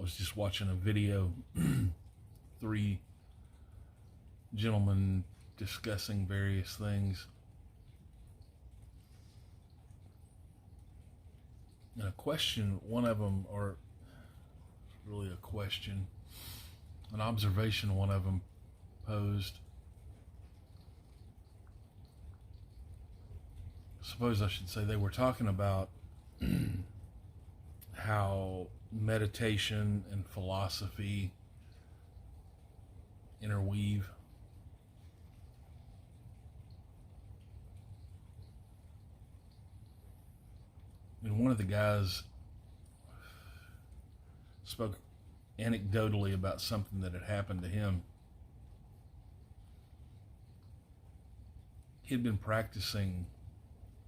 was just watching a video, three gentlemen discussing various things. And a question, one of them, or really a question, an observation one of them posed. Suppose I should say they were talking about how meditation and philosophy interweave. And one of the guys spoke anecdotally about something that had happened to him. He had been practicing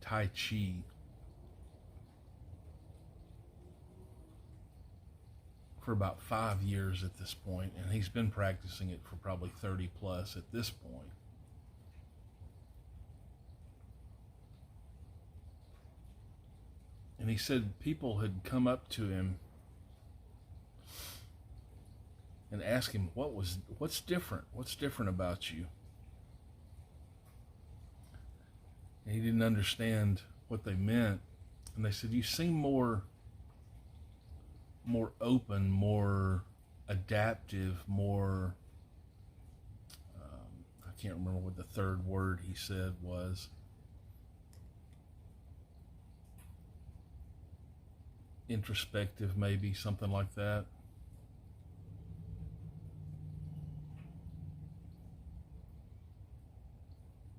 Tai Chi for about 5 years at this point, and he's been practicing it for probably 30 plus at this point. And he said people had come up to him and asked him, what's different? What's different about you? And he didn't understand what they meant. And they said, you seem more open, more adaptive, more, I can't remember what the third word he said was. Introspective, maybe, something like that.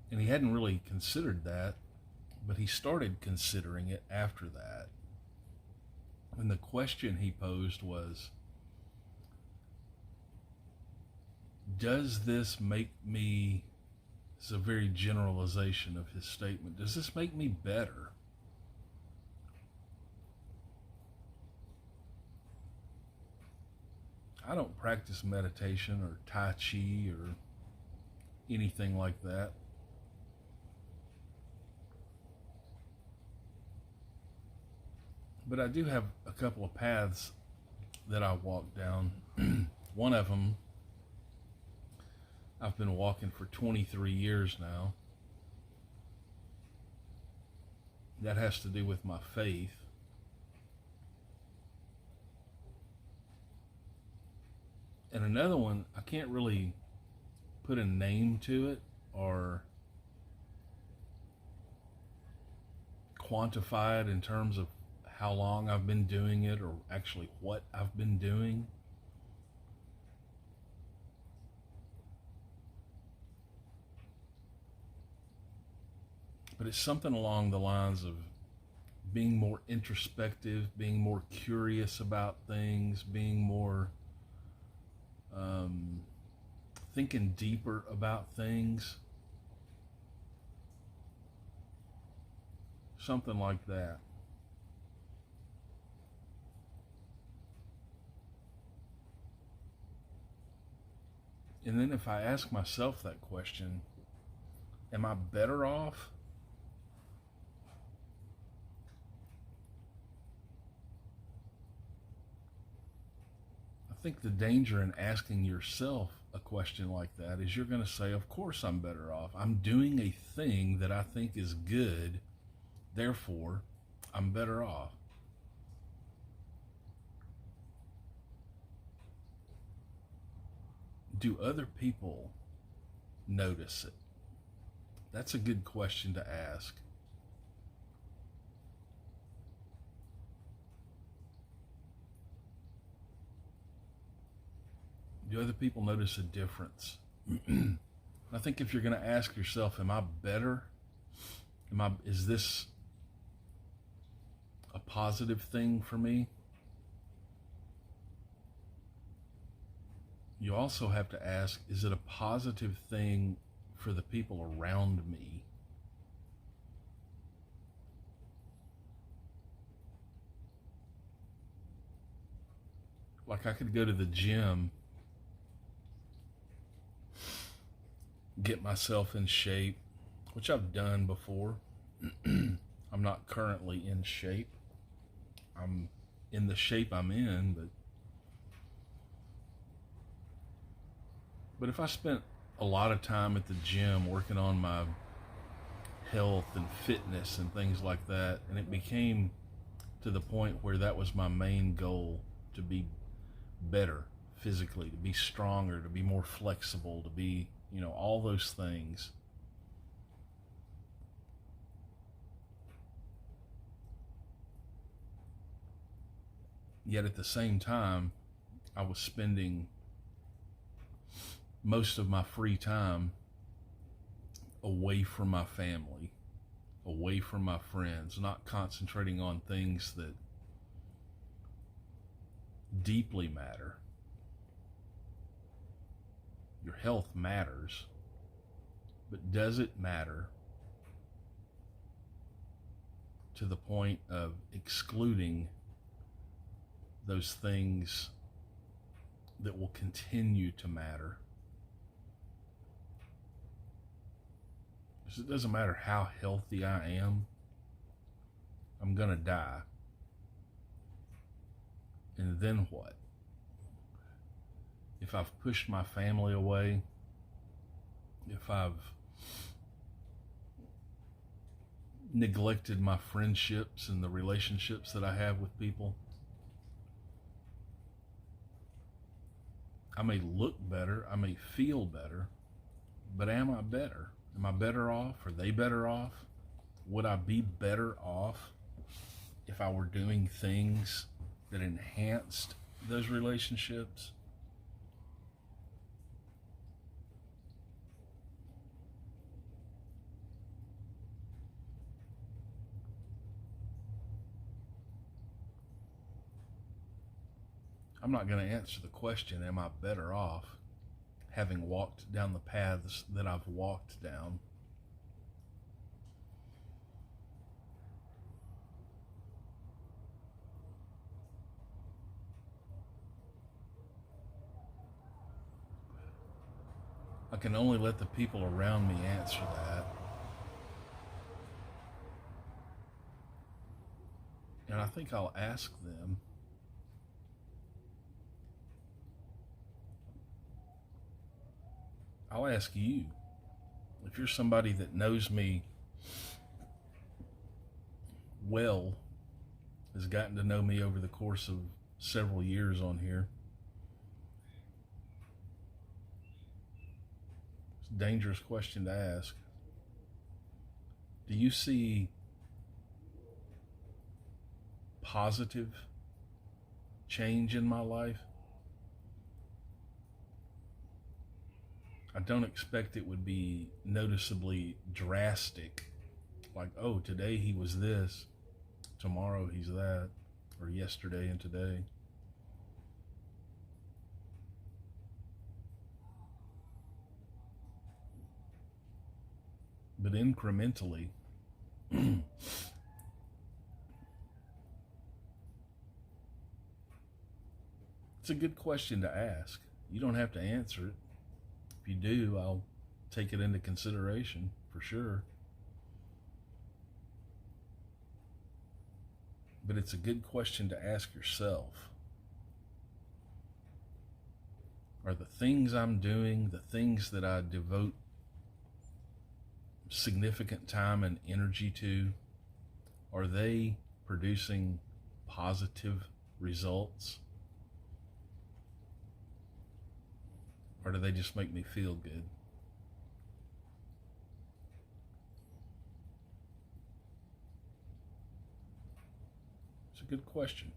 And he hadn't really considered that, but he started considering it after that. And the question he posed was, does this make me, it's a very generalization of his statement, does this make me better? I don't practice meditation or Tai Chi or anything like that. But I do have a couple of paths that I walk down. One of them, I've been walking for 23 years now. That has to do with my faith. And another one, I can't really put a name to it or quantify it in terms of how long I've been doing it or actually what I've been doing. But it's something along the lines of being more introspective, being more curious about things, being more thinking deeper about things. Something like that. And then if I ask myself that question, am I better off? I think the danger in asking yourself a question like that is you're going to say, of course I'm better off. I'm doing a thing that I think is good, therefore I'm better off. Do other people notice it? That's a good question to ask. Do other people notice a difference? I think if you're going to ask yourself, am I better? Is this a positive thing for me? You also have to ask, is it a positive thing for the people around me? Like I could go to the gym, get myself in shape, which I've done before. I'm not currently in shape. I'm in the shape I'm in, but But if I spent a lot of time at the gym working on my health and fitness and things like that, and it became to the point where that was my main goal, to be better physically, to be stronger, to be more flexible, to be, all those things. Yet at the same time, I was spending most of my free time away from my family, away from my friends, not concentrating on things that deeply matter. Your health matters, but does it matter to the point of excluding those things that will continue to matter? Because it doesn't matter how healthy I am, I'm gonna die. And then what? If I've pushed my family away, if I've neglected my friendships and the relationships that I have with people, I may look better, I may feel better, but am I better? Am I better off? Are they better off? Would I be better off if I were doing things that enhanced those relationships? I'm not going to answer the question, am I better off, having walked down the paths that I've walked down. I can only let the people around me answer that. And I think I'll ask them, I'll ask you, if you're somebody that knows me well, has gotten to know me over the course of several years on here, it's a dangerous question to ask. Do you see positive change in my life? I don't expect it would be noticeably drastic, like, oh, today he was this, tomorrow he's that, or yesterday and today. But incrementally, it's a good question to ask. You don't have to answer it. If you do, I'll take it into consideration for sure. But it's a good question to ask yourself. Are the things I'm doing, the things that I devote significant time and energy to, are they producing positive results? Or do they just make me feel good? It's a good question.